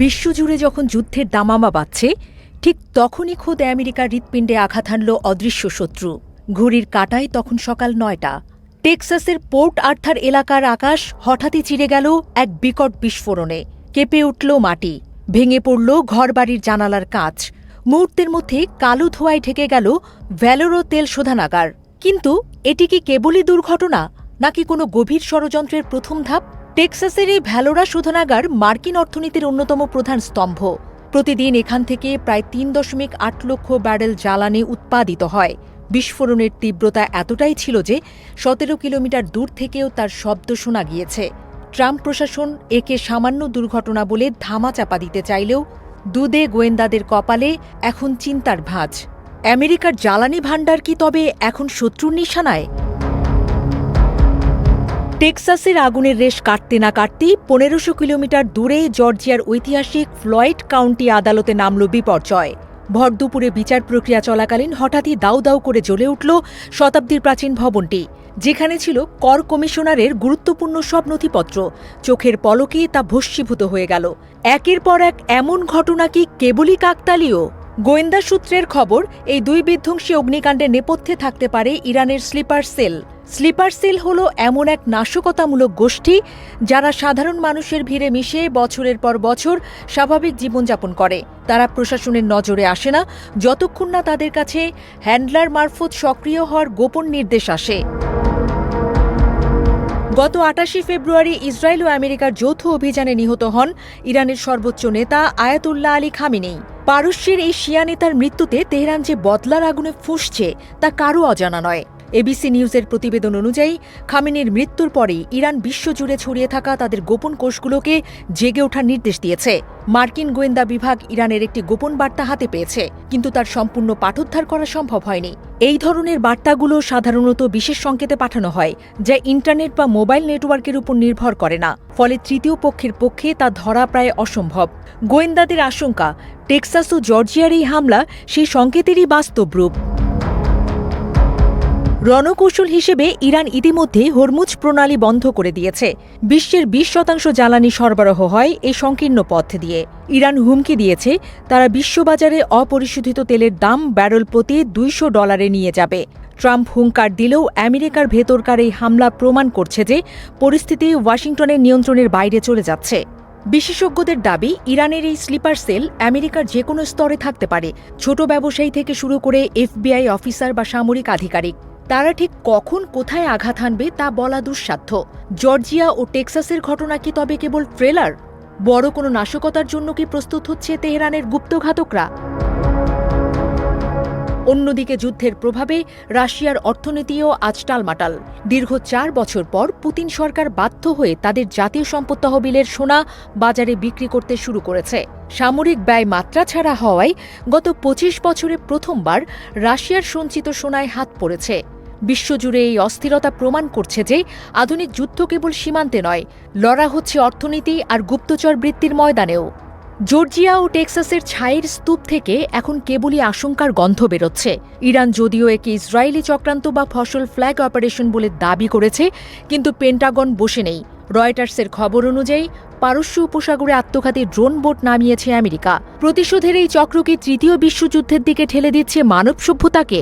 বিশ্বজুড়ে যখন যুদ্ধের দামামা বাজছে, ঠিক তখনই খোদ আমেরিকার হৃৎপিণ্ডে আঘাত হানল অদৃশ্য শত্রু। ঘড়ির কাঁটায় তখন সকাল ৯টা। টেক্সাসের পোর্ট আর্থার এলাকার আকাশ হঠাৎই চিরে গেল এক বিকট বিস্ফোরণে। কেঁপে উঠল মাটি, ভেঙে পড়ল ঘরবাড়ির জানালার কাঁচ। মুহূর্তের মধ্যে কালো ধোঁয়ায় ঢেকে গেল ভ্যালোরো তেল শোধনাগার। কিন্তু এটি কি কেবলই দুর্ঘটনা, নাকি কোনো গভীর ষড়যন্ত্রের প্রথম ধাপ? টেক্সাসের এই ভ্যালোরা শোধনাগার মার্কিন অর্থনীতির অন্যতম প্রধান স্তম্ভ। প্রতিদিন এখান থেকে প্রায় ৩.৮ লক্ষ ব্যারেল জ্বালানি উৎপাদিত হয়। বিস্ফোরণের তীব্রতা এতটাই ছিল যে ১৭ কিলোমিটার দূর থেকেও তার শব্দ শোনা গিয়েছে। ট্রাম্প প্রশাসন একে সামান্য দুর্ঘটনা বলে ধামাচাপা দিতে চাইলেও দুদে গোয়েন্দাদের কপালে এখন চিন্তার ভাঁজ। আমেরিকার জ্বালানি ভাণ্ডার কি তবে এখন শত্রুর নিশানায়? টেক্সাসের আগুনের রেশ কাটতে না কাটতেই ১৫০০ কিলোমিটার দূরে জর্জিয়ার ঐতিহাসিক ফ্লয়েড কাউন্টি আদালতে নামল বিপর্যয়। ভরদুপুরে বিচার প্রক্রিয়া চলাকালীন হঠাৎই দাউ দাউ করে জ্বলে উঠল শতাব্দীর প্রাচীন ভবনটি, যেখানে ছিল কর কমিশনারের গুরুত্বপূর্ণ সব নথিপত্র। চোখের পলকে তা ভস্মীভূত হয়ে গেল। একের পর এক এমন ঘটনা কি কেবলই কাকতালীয়? গোয়েন্দা সূত্রের খবর, এই দুই বিধ্বংসী অগ্নিকাণ্ডের নেপথ্যে থাকতে পারে ইরানের স্লিপার সেল। স্লিপার সেল হল এমন এক নাশকতামূলক গোষ্ঠী যারা সাধারণ মানুষের ভিড়ে মিশে বছরের পর বছর স্বাভাবিক জীবনযাপন করে। তারা প্রশাসনের নজরে আসে না যতক্ষণ না তাদের কাছে হ্যান্ডলার মারফত সক্রিয় হওয়ার গোপন নির্দেশ আসে। গত ২৮ ফেব্রুয়ারি ইসরায়েল ও আমেরিকার যৌথ অভিযানে নিহত হন ইরানের সর্বোচ্চ নেতা আয়াতুল্লাহ আলী খামেনেই। পারস্যের এই শিয়া নেতার মৃত্যুতে তেহরান যে বদলার আগুনে ফুঁসছে তা কারও অজানা নয়। এবিসি নিউজের প্রতিবেদন অনুযায়ী, খামেনির মৃত্যুর পরেই ইরান বিশ্বজুড়ে ছড়িয়ে থাকা তাদের গোপন কোষগুলোকে জেগে ওঠার নির্দেশ দিয়েছে। মার্কিন গোয়েন্দা বিভাগ ইরানের একটি গোপন বার্তা হাতে পেয়েছে, কিন্তু তার সম্পূর্ণ পাঠোদ্ধার করা সম্ভব হয়নি। এই ধরনের বার্তাগুলো সাধারণত বিশেষ সংকেতে পাঠানো হয়, যা ইন্টারনেট বা মোবাইল নেটওয়ার্কের উপর নির্ভর করে না। ফলে তৃতীয় পক্ষের পক্ষে তা ধরা প্রায় অসম্ভব। গোয়েন্দাদের আশঙ্কা, টেক্সাস ও জর্জিয়ার এই হামলা সেই সংকেতেরই বাস্তব রূপ। রণকৌশল হিসেবে ইরান ইতিমধ্যে হরমুজ প্রণালী বন্ধ করে দিয়েছে। বিশ্বের ২০% জ্বালানি সরবরাহ হয় এই সংকীর্ণ পথ দিয়ে। ইরান হুমকি দিয়েছে তারা বিশ্ববাজারে অপরিশোধিত তেলের দাম ব্যারেল প্রতি $২০০ নিয়ে যাবে। ট্রাম্প হুঙ্কার দিলেও আমেরিকার ভেতরকার এই হামলা প্রমাণ করছে যে পরিস্থিতি ওয়াশিংটনের নিয়ন্ত্রণের বাইরে চলে যাচ্ছে। বিশেষজ্ঞদের দাবি, ইরানের এই স্লিপার সেল আমেরিকার যে কোনো স্তরে থাকতে পারে, ছোট ব্যবসায়ী থেকে শুরু করে FBI অফিসার বা সামরিক আধিকারিক। তারা ঠিক কখন কোথায় আঘাত হানবে তা বলা দুঃসাধ্য। জর্জিয়া ও টেক্সাসের ঘটনা কি তবে কেবল ট্রেলার? বড় কোনো নাশকতার জন্য কি প্রস্তুত হচ্ছে তেহরানের গুপ্তঘাতকরা? অন্যদিকে যুদ্ধের প্রভাবে রাশিয়ার অর্থনীতিও আজ টালমাটাল। দীর্ঘ ৪ বছর পর পুতিন সরকার বাধ্য হয়ে তাদের জাতীয় সম্পদ তহবিলের সোনা বাজারে বিক্রি করতে শুরু করেছে। সামরিক ব্যয় মাত্রা ছাড়া হওয়ায় গত ২৫ বছরে প্রথমবার রাশিয়ার সঞ্চিত সোনায় হাত পড়েছে। বিশ্বজুড়ে এই অস্থিরতা প্রমাণ করছে যে আধুনিক যুদ্ধ কেবল সীমান্তে নয়, লড়া হচ্ছে অর্থনীতি আর গুপ্তচর বৃত্তির ময়দানেও। জর্জিয়া ও টেক্সাসের ছাইয়ের স্তূপ থেকে এখন কেবলই আশঙ্কার গন্ধ বেরোচ্ছে। ইরান যদিও একে ইসরায়েলি চক্রান্ত বা ফসল ফ্ল্যাগ অপারেশন বলে দাবি করেছে, কিন্তু পেন্টাগন বসে নেই। রয়টার্সের খবর অনুযায়ী পারস্য উপসাগরে আত্মঘাতী ড্রোন বোট নামিয়েছে আমেরিকা। প্রতিশোধের এই চক্র কি তৃতীয় বিশ্বযুদ্ধের দিকে ঠেলে দিচ্ছে মানব সভ্যতাকে?